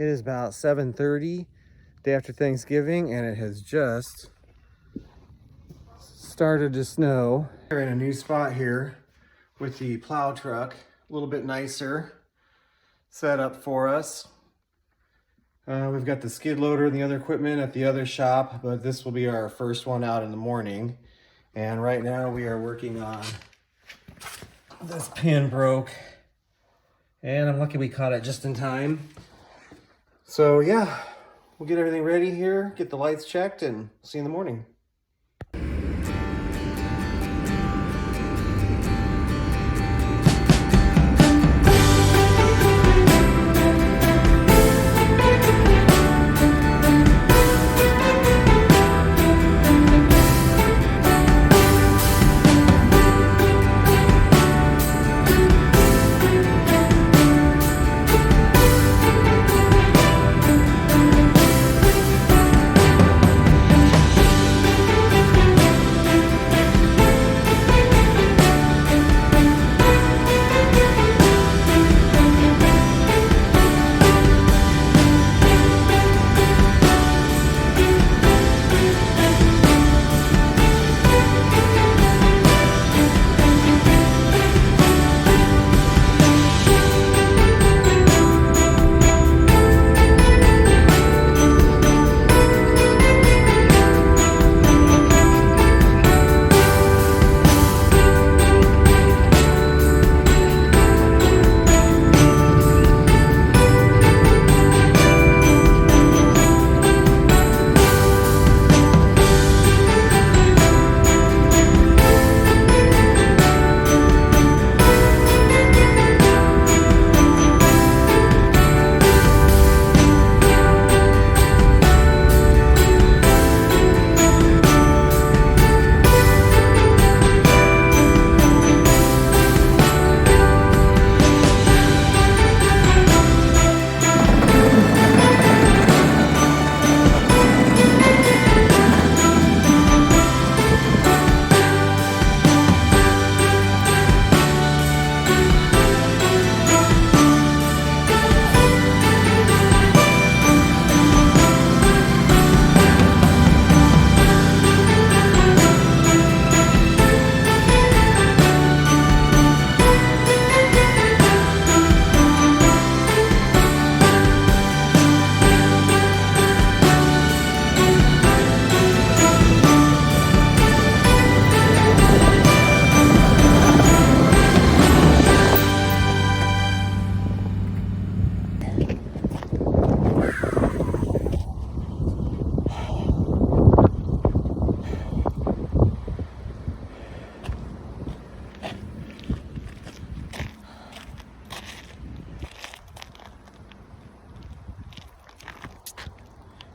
It is about 7:30, day after Thanksgiving, and it has just started to snow. We're in a new spot here with the plow truck, a little bit nicer set up for us. We've got the skid loader and the other equipment at the other shop, but this will be our first one out in the morning. And right now we are working on, this pin broke, and I'm lucky we caught it just in time. So yeah, we'll get everything ready here, get the lights checked, and see you in the morning.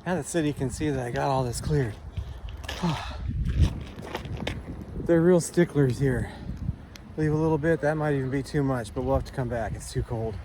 Now the city can see that I got all this cleared. They're real sticklers here. Leave a little bit, that might even be too much, but we'll have to come back. It's too cold.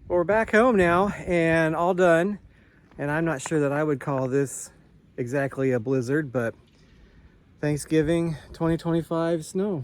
We're back home now and all done, and I'm not sure that I would call this exactly a blizzard, but Thanksgiving 2025 snow.